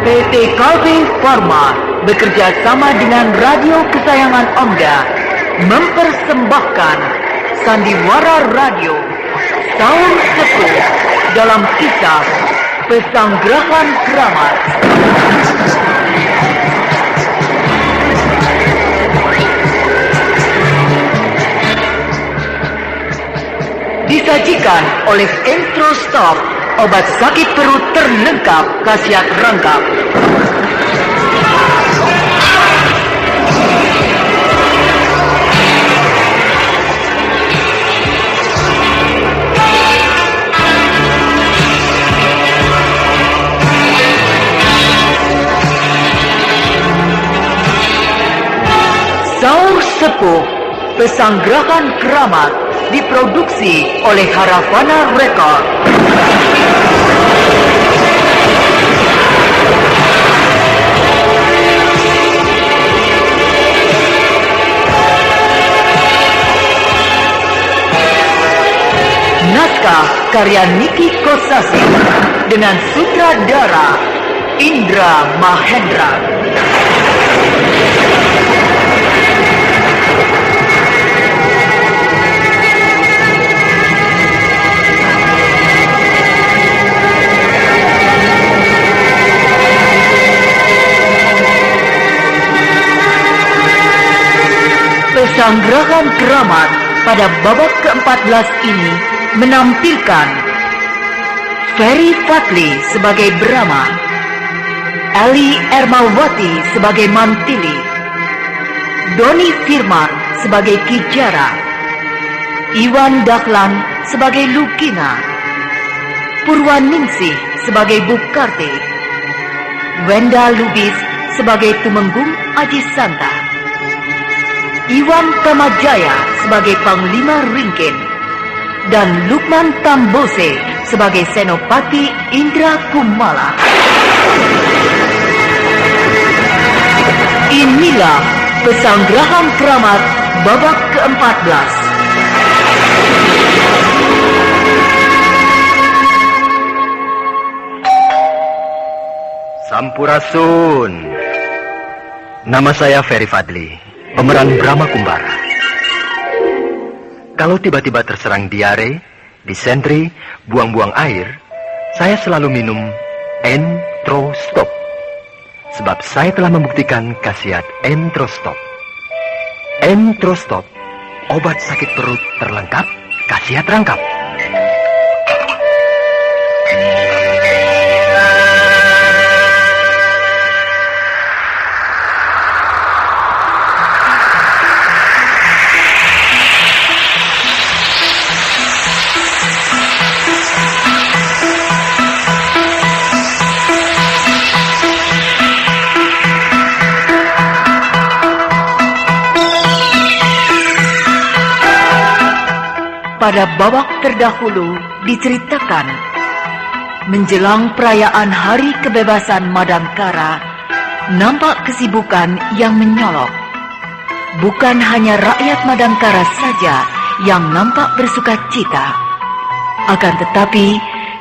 PT Kalbe Pharma bekerja sama dengan radio kesayangan Anda mempersembahkan Sandiwara Radio Saur Sepuh dalam kisah Pesanggrahan Keramat. Disajikan oleh Entrostop, obat sakit perut terlengkap khasiat rangkap. Saur Sepuh Pesanggrahan Keramat diproduksi oleh Haravana Record. Naskah karya Niki Kosasi dengan sutradara Indra Mahendra. Pesanggrahan Keramat pada babak ke-14 ini menampilkan Ferry Fadli sebagai Brahma, Ali Ermawati sebagai Mantili, Doni Firman sebagai Kijara, Iwan Dahlan sebagai Lukina, Purwaningsih sebagai Bukarti, Wenda Lubis sebagai Tumenggung Aji Santa, Iwan Kamajaya sebagai Panglima Ringkin, dan Lukman Tambose sebagai Senopati Indra Kumala. Inilah Pesanggrahan Keramat babak ke-14. Sampurasun. Nama saya Ferry Fadli, pemeran Brahma Kumbara. Kalau tiba-tiba terserang diare, disentri, buang-buang air, saya selalu minum Entrostop. Sebab saya telah membuktikan khasiat Entrostop. Entrostop, obat sakit perut terlengkap, khasiat rangkap. Pada babak terdahulu diceritakan, menjelang perayaan Hari Kebebasan Madangkara, nampak kesibukan yang menyolok. Bukan hanya rakyat Madangkara saja yang nampak bersuka cita, akan tetapi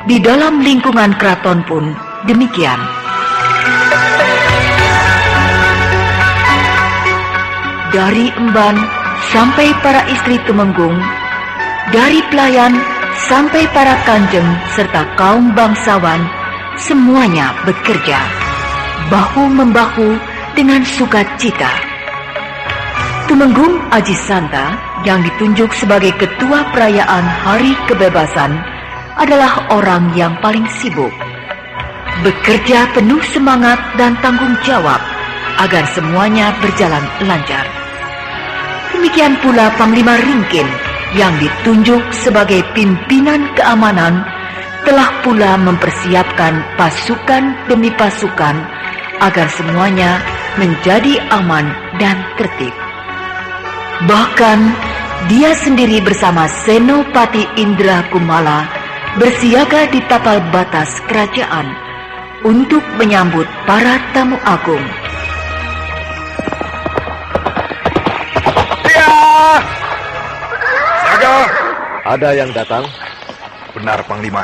di dalam lingkungan keraton pun demikian. Dari emban sampai para istri Tumenggung, dari pelayan sampai para kanjeng serta kaum bangsawan, semuanya bekerja bahu-membahu dengan sukacita. Tumenggung Aji Santa yang ditunjuk sebagai ketua perayaan Hari Kebebasan adalah orang yang paling sibuk. Bekerja penuh semangat dan tanggung jawab agar semuanya berjalan lancar. Demikian pula Panglima Ringkin yang ditunjuk sebagai pimpinan keamanan telah pula mempersiapkan pasukan demi pasukan agar semuanya menjadi aman dan tertib. Bahkan dia sendiri bersama Senopati Indra Kumala bersiaga di tapal batas kerajaan untuk menyambut para tamu agung. Ada yang datang? Benar, Panglima.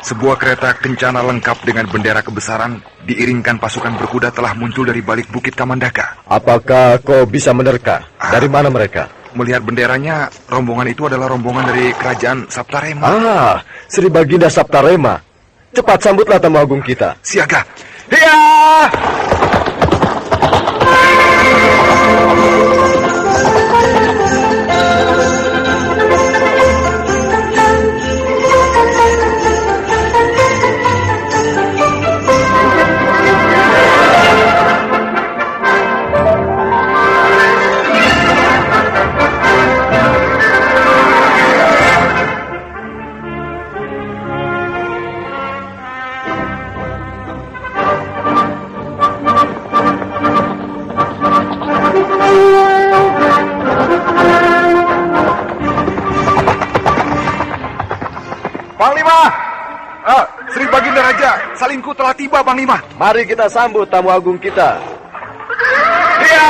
Sebuah kereta kencana lengkap dengan bendera kebesaran diiringkan pasukan berkuda telah muncul dari balik bukit Kamandaka. Apakah kau bisa menerka? Dari mana mereka? Melihat benderanya, rombongan itu adalah rombongan dari kerajaan Saptarema. Sri Baginda Saptarema. Cepat sambutlah tamu agung kita. Siaga. Hiya! Panglima! Sri Baginda Raja, salinku telah tiba, Panglima. Mari kita sambut tamu agung kita. Iya!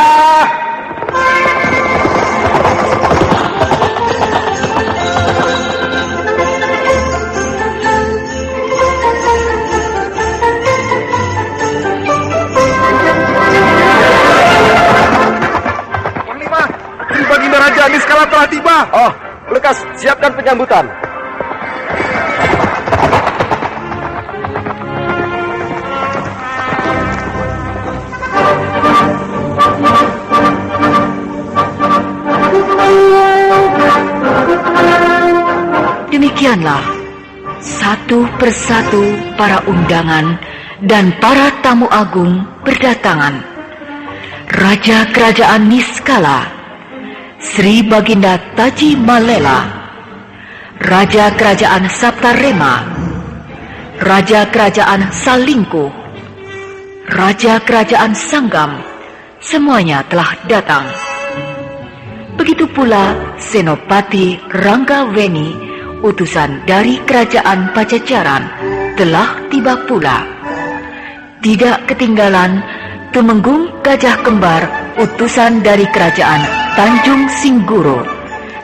Panglima, Sri Baginda Raja Niskala telah tiba. Oh, lekas siapkan penyambutan. Demikianlah, satu persatu para undangan dan para tamu agung berdatangan. Raja Kerajaan Niskala, Sri Baginda Taji Malela, Raja Kerajaan Saptarema, Raja Kerajaan Salingkuh, Raja Kerajaan Sanggam, semuanya telah datang. Begitu pula Senopati Ranggaweni, utusan dari Kerajaan Pajajaran, telah tiba pula. Tidak ketinggalan Tumenggung Gajah Kembar, utusan dari Kerajaan Tanjung Singguro,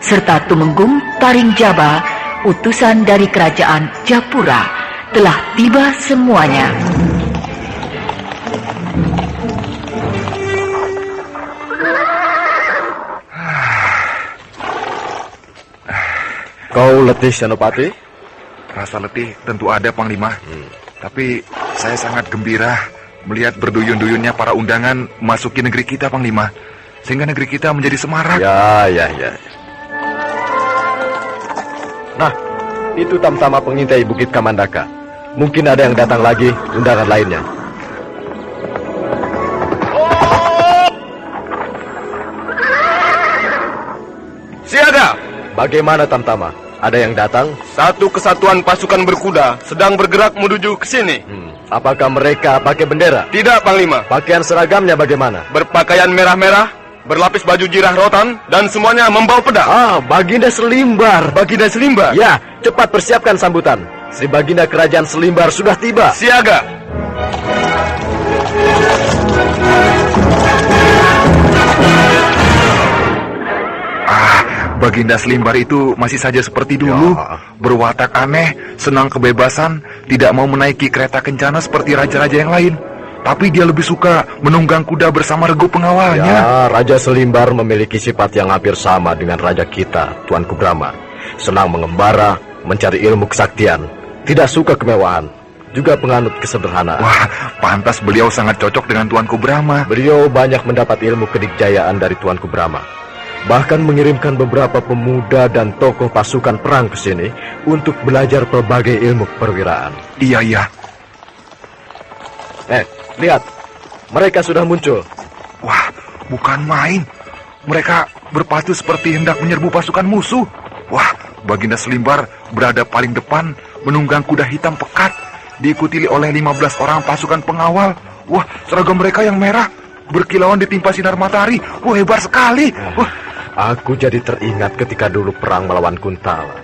serta Tumenggung Taring Jaba, utusan dari Kerajaan Japura, telah tiba semuanya. Kau letih, Senopati? Rasa letih tentu ada, Panglima. Tapi saya sangat gembira melihat berduyun-duyunnya para undangan masuki negeri kita, Panglima. Sehingga negeri kita menjadi semarak. Ya. Nah, itu tamtama pengintai Bukit Kamandaka. Mungkin ada yang datang lagi, undangan lainnya. Siaga! Bagaimana tamtama? Ada yang datang? Satu kesatuan pasukan berkuda sedang bergerak menuju ke sini. Apakah mereka pakai bendera? Tidak, Panglima. Pakaian seragamnya bagaimana? Berpakaian merah-merah, berlapis baju jirah rotan, dan semuanya membawa pedang. Baginda Selimbar. Baginda Selimbar? Ya, cepat persiapkan sambutan. Sri Baginda Kerajaan Selimbar sudah tiba. Siaga! Baginda Selimbar itu masih saja seperti dulu. Berwatak aneh, senang kebebasan, tidak mau menaiki kereta kencana seperti raja-raja yang lain. Tapi dia lebih suka menunggang kuda bersama regu pengawalnya. Ya, Raja Selimbar memiliki sifat yang hampir sama dengan raja kita, Tuanku Brahma. Senang mengembara, mencari ilmu kesaktian, tidak suka kemewahan, juga penganut kesederhanaan. Wah, pantas beliau sangat cocok dengan Tuanku Brahma. Beliau banyak mendapat ilmu kedikjayaan dari Tuanku Brahma. Bahkan mengirimkan beberapa pemuda dan tokoh pasukan perang ke sini untuk belajar berbagai ilmu perwiraan. Iya. Lihat, mereka sudah muncul. Wah, bukan main. Mereka berpacu seperti hendak menyerbu pasukan musuh. Wah, Baginda Selimbar berada paling depan, menunggang kuda hitam pekat, diikuti oleh 15 orang pasukan pengawal. Wah, seragam mereka yang merah, berkilauan ditimpa sinar matahari. Wah, hebat sekali. Wah. Aku jadi teringat ketika dulu perang melawan Kuntala.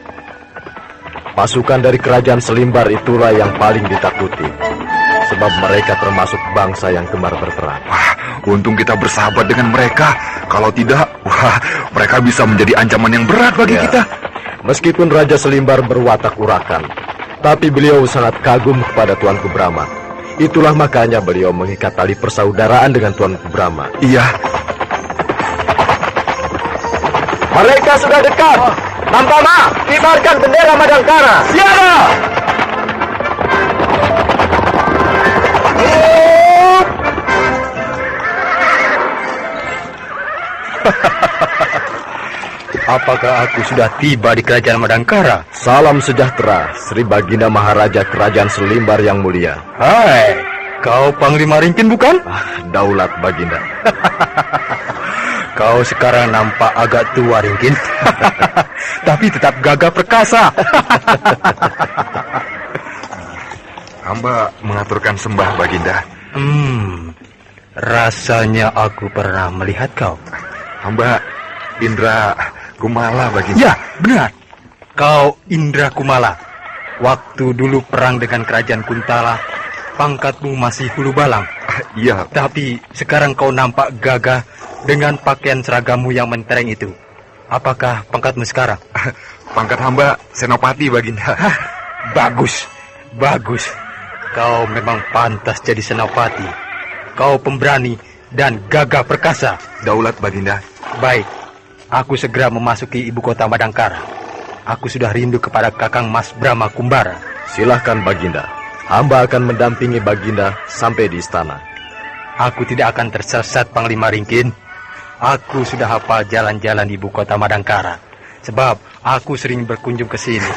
Pasukan dari Kerajaan Selimbar itulah yang paling ditakuti, sebab mereka termasuk bangsa yang gemar berperang. Wah, untung kita bersahabat dengan mereka. Kalau tidak, wah, mereka bisa menjadi ancaman yang berat bagi kita. Meskipun Raja Selimbar berwatak urakan, Tapi beliau sangat kagum kepada Tuanku Brahma. Itulah makanya beliau mengikat tali persaudaraan dengan Tuanku Brahma. Iya. Mereka sudah dekat. Tampama, kibarkan bendera Madangkara. Siapa? Apakah aku sudah tiba di kerajaan Madangkara? Salam sejahtera, Sri Baginda Maharaja Kerajaan Selimbar yang mulia. Hai, kau Panglima Ringkin bukan? Daulat Baginda. Kau sekarang nampak agak tua, Ringkin. Tapi tetap gagah perkasa. Hamba mengaturkan sembah, Baginda. Rasanya aku pernah melihat kau. Hamba Indra Kumala, Baginda. Ya, benar. Kau Indra Kumala. Waktu dulu perang dengan kerajaan Kuntala, pangkatmu masih hulu balang. Iya. Tapi sekarang kau nampak gagah dengan pakaian seragammu yang mentereng itu. Apakah pangkatmu sekarang? Pangkat hamba Senopati, Baginda. Bagus, bagus. Kau memang pantas jadi senopati. Kau pemberani dan gagah perkasa. Daulat, Baginda. Baik, aku segera memasuki ibu kota Madangkara. Aku sudah rindu kepada Kakang Mas Brahma Kumbara. Silahkan Baginda. Hamba akan mendampingi Baginda sampai di istana. Aku tidak akan tersesat, Panglima Ringkin. Aku sudah hafal jalan-jalan ibu kota Madangkara. Sebab aku sering berkunjung ke sini.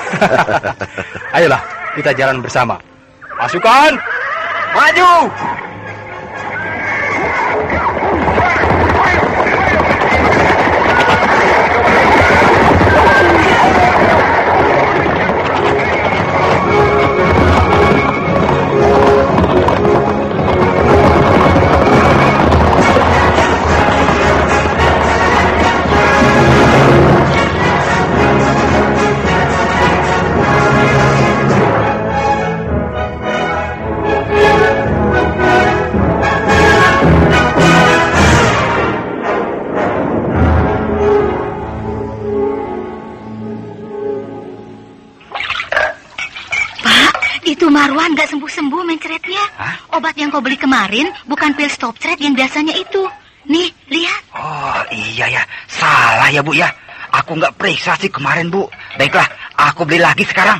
Ayolah, kita jalan bersama. Pasukan, maju! Marwan gak sembuh-sembuh mencretnya. Obat yang kau beli kemarin bukan pil stop thread yang biasanya itu. Nih, lihat. Oh iya ya, salah ya Bu ya. Aku gak periksa sih kemarin Bu. Baiklah, aku beli lagi sekarang.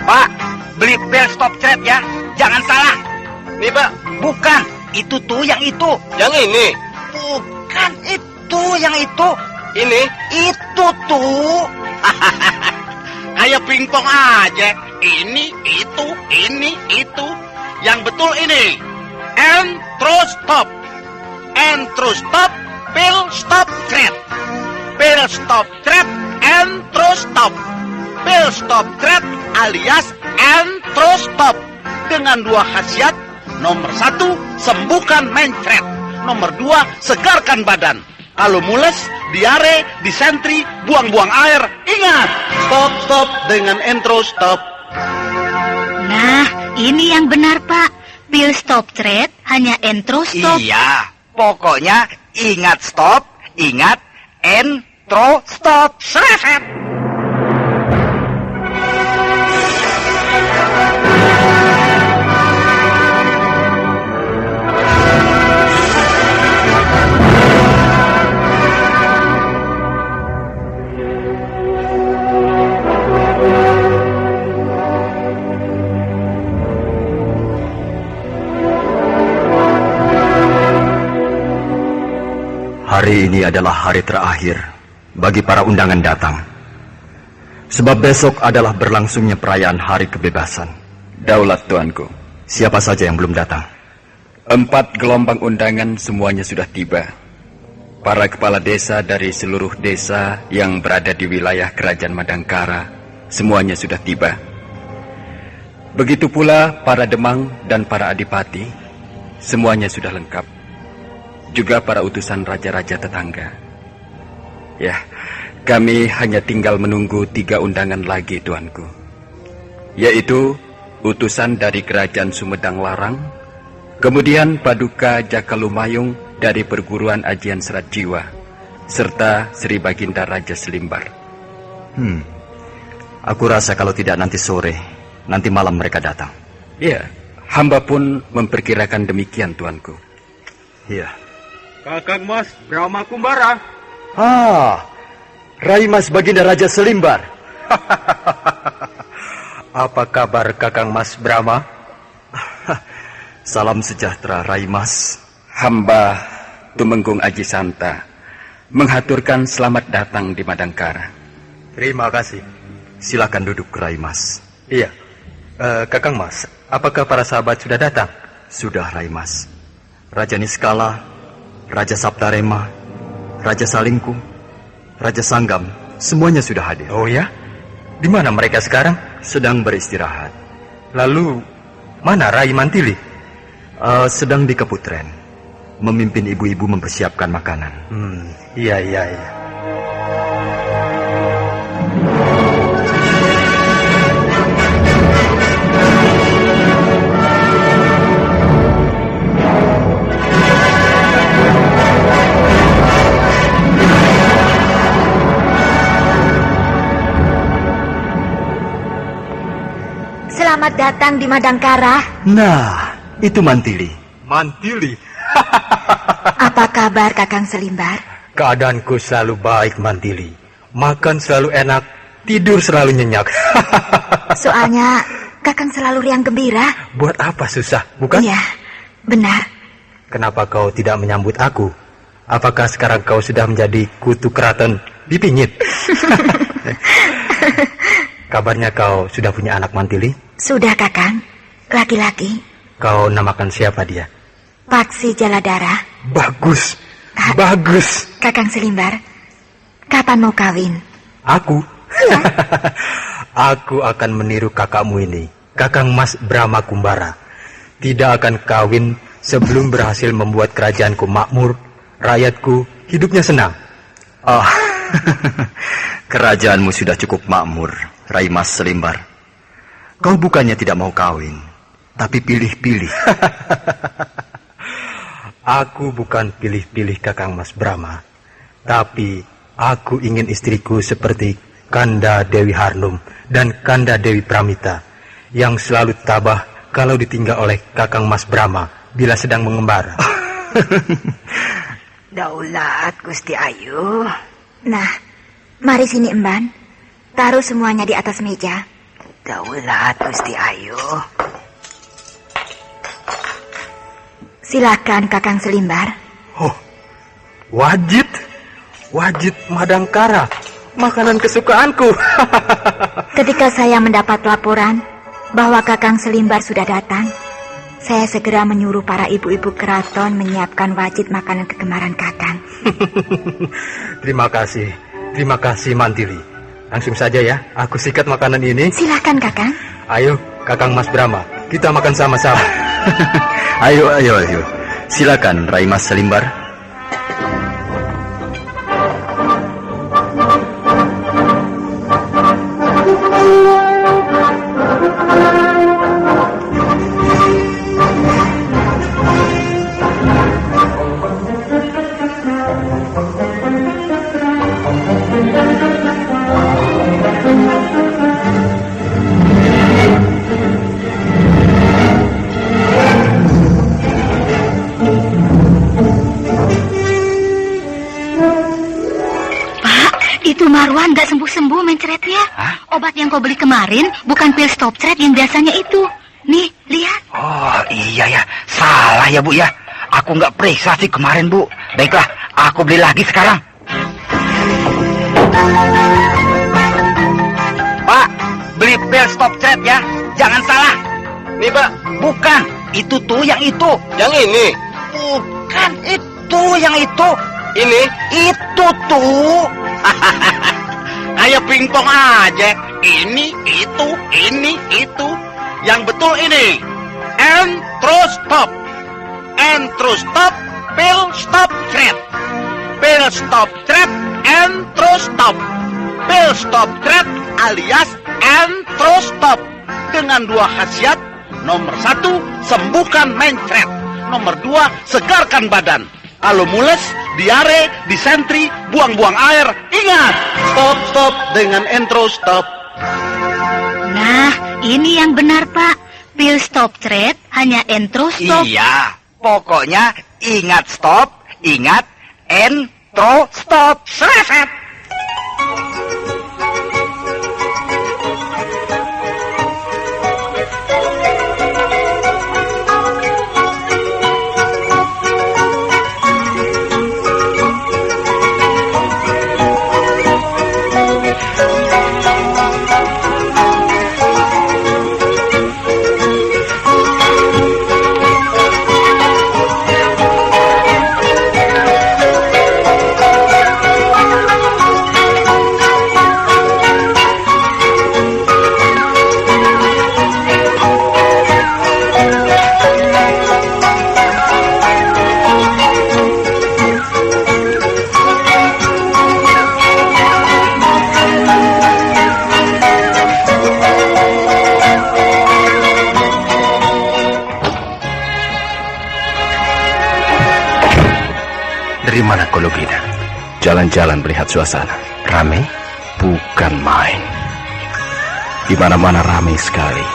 Pak, beli pil stop thread ya. Jangan salah. Nih Pak. Bukan, itu tuh yang itu. Yang ini. Bukan itu yang itu. Ini. Itu tuh. Kayak pingpong aja. Ini, itu. Yang betul ini. Entrostop. Entrostop, pil stop thread. Pil stop thread, entrostop. Pil stop thread alias entrostop. Dengan dua khasiat. Nomor 1, sembuhkan mencret. Nomor 2, segarkan badan. Kalau mules, diare, disentri, buang-buang air, ingat, stop dengan entrostop. Nah, ini yang benar, Pak. Pil stop thread hanya entrostop. Iya, pokoknya ingat stop, ingat entrostop. Seret. Hari ini adalah hari terakhir bagi para undangan datang. Sebab besok adalah berlangsungnya perayaan hari kebebasan. Daulat tuanku, Siapa saja yang belum datang? 4 gelombang undangan semuanya sudah tiba. Para kepala desa dari seluruh desa yang berada di wilayah Kerajaan Madangkara semuanya sudah tiba. Begitu pula para demang dan para adipati semuanya sudah lengkap. Juga para utusan raja-raja tetangga. Ya, kami hanya tinggal menunggu 3 undangan lagi, tuanku. Yaitu utusan dari Kerajaan Sumedang Larang, kemudian Paduka Jaka Lumayung dari Perguruan Ajian Serat Jiwa, serta Sri Baginda Raja Selimbar. Aku rasa kalau tidak nanti sore, nanti malam mereka datang. Iya, hamba pun memperkirakan demikian, tuanku. Iya. Kakang Mas Brahma Kumbara. Rai Mas Baginda Raja Selimbar. Apa kabar Kakang Mas Brahma? Salam sejahtera, Rai Mas. Hamba Tumenggung Aji Santa menghaturkan selamat datang di Madangkara. Terima kasih. Silakan duduk, Rai Mas. Iya. Kakang Mas, apakah para sahabat sudah datang? Sudah, Rai Mas. Raja Niskala, Raja Saptarema, Raja Salingku, Raja Sanggam, semuanya sudah hadir. Oh ya? Di mana mereka sekarang? Sedang beristirahat. Lalu, mana Rai Mantili? Sedang di Keputren, memimpin ibu-ibu mempersiapkan makanan. Iya. Selamat datang di Madangkara. Nah, itu Mantili. Mantili? Apa kabar Kakang Selimbar? Keadaanku selalu baik, Mantili. Makan selalu enak, tidur selalu nyenyak. Soalnya Kakang selalu riang gembira. Buat apa susah, bukan? Iya, benar. Kenapa kau tidak menyambut aku? Apakah sekarang kau sudah menjadi kutu keraton Dipingit? Kabarnya kau sudah punya anak, Mantili? Sudah, Kakang. Laki-laki. Kau namakan siapa dia? Paksi Jaladara. Bagus. Bagus. Kakang Selimbar, kapan mau kawin? Aku? Ya. Aku akan meniru kakakmu ini, Kakang Mas Brahma Kumbara. Tidak akan kawin sebelum berhasil membuat kerajaanku makmur, rakyatku hidupnya senang. Kerajaanmu sudah cukup makmur, Rai Mas Selimbar. Kau bukannya tidak mau kawin, tapi pilih-pilih. Aku bukan pilih-pilih Kakang Mas Brahma, tapi aku ingin istriku seperti Kanda Dewi Harnum dan Kanda Dewi Pramita, yang selalu tabah kalau ditinggal oleh Kakang Mas Brahma bila sedang mengembara. Daulat Gusti Ayu. Nah, mari sini Emban. Taruh semuanya di atas meja. Daulat Gusti Ayu. Silakan Kakang Selimbar. Oh, wajit Madangkara, makanan kesukaanku. Ketika saya mendapat laporan bahwa Kakang Selimbar sudah datang, saya segera menyuruh para ibu-ibu keraton menyiapkan wajit makanan kegemaran Kakang. Terima kasih Mantili. Langsung saja ya, aku sikat makanan ini. Silakan Kakang. Ayo, Kakang Mas Brahma, kita makan sama-sama. Ayo. Silakan, Rai Mas Selimbar. Marwan gak sembuh-sembuh mencretnya. Obat yang kau beli kemarin bukan pil stop thread yang biasanya itu. Nih, lihat. Oh iya ya, salah ya Bu ya. Aku nggak periksa sih kemarin Bu. Baiklah, aku beli lagi sekarang. Pak, beli pil stop thread ya. Jangan salah. Nih Pak. Bukan, itu tuh yang itu. Yang ini. Bukan, itu yang itu. Ini. Itu tuh. Kayak pingpong aja. Ini, itu, Yang betul ini. Entrostop. Entrostop, pil stop thread. Pil stop thread, Entrostop. Pil stop thread alias Entrostop. Dengan 2 khasiat. Nomor 1, sembuhkan mencret. Nomor 2, segarkan badan. Kalau mules, diare, disentri, buang-buang air, ingat, stop dengan entro stop. Nah, ini yang benar, Pak. Pil stop thread hanya entro stop. Iya, pokoknya ingat stop, ingat entro stop. Seleset. Dari mana kau, Lugina? Jalan-jalan melihat suasana. Ramai? Bukan main. Di mana-mana ramai sekali.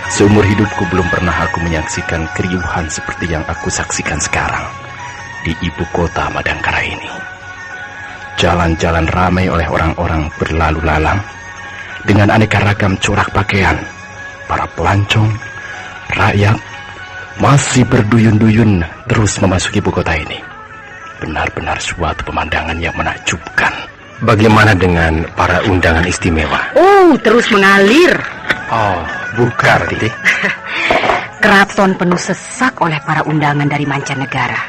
Seumur hidupku belum pernah aku menyaksikan keriuhan seperti yang aku saksikan sekarang di ibu kota Madangkara ini. Jalan-jalan ramai oleh orang-orang berlalu lalang dengan aneka ragam corak pakaian. Para pelancong, rakyat masih berduyun-duyun terus memasuki ibu kota ini. Benar-benar suatu pemandangan yang menakjubkan. Bagaimana dengan para undangan istimewa? Oh, terus mengalir. Oh, bukan, Titi. Keraton penuh sesak oleh para undangan dari mancanegara.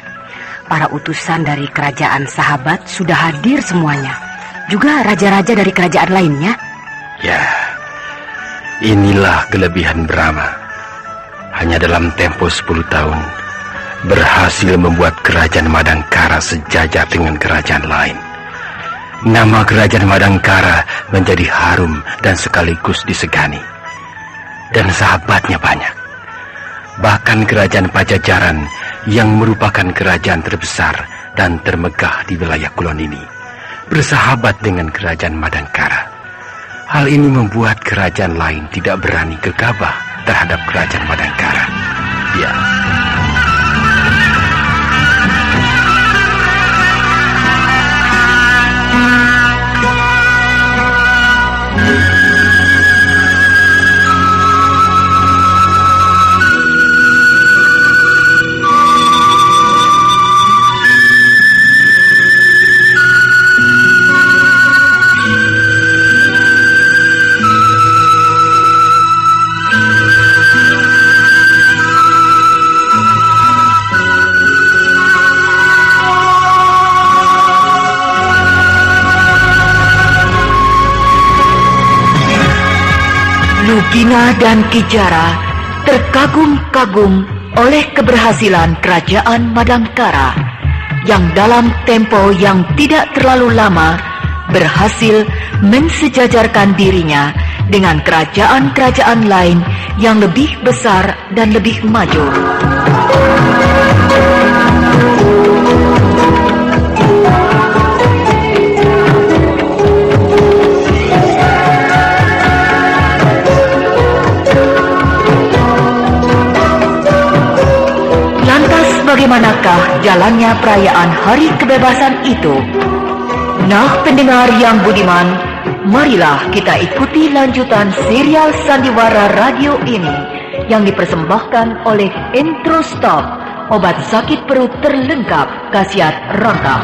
Para utusan dari kerajaan sahabat sudah hadir semuanya. Juga raja-raja dari kerajaan lainnya. Ya, inilah kelebihan Brahma. Hanya dalam tempo 10 tahun berhasil membuat kerajaan Madangkara sejajar dengan kerajaan lain. Nama kerajaan Madangkara menjadi harum dan sekaligus disegani. Dan sahabatnya banyak. Bahkan kerajaan Pajajaran yang merupakan kerajaan terbesar dan termegah di wilayah kulon ini bersahabat dengan kerajaan Madangkara. Hal ini membuat kerajaan lain tidak berani gegabah terhadap kerajaan Madangkara. Ya. Lugina dan Kijara terkagum-kagum oleh keberhasilan kerajaan Madangkara yang dalam tempo yang tidak terlalu lama berhasil mensejajarkan dirinya dengan kerajaan-kerajaan lain yang lebih besar dan lebih maju. Bagaimanakah jalannya perayaan Hari Kebebasan itu? Nah, pendengar yang budiman, marilah kita ikuti lanjutan serial Sandiwara Radio ini yang dipersembahkan oleh Entro Stop, obat sakit perut terlengkap khasiat rangka.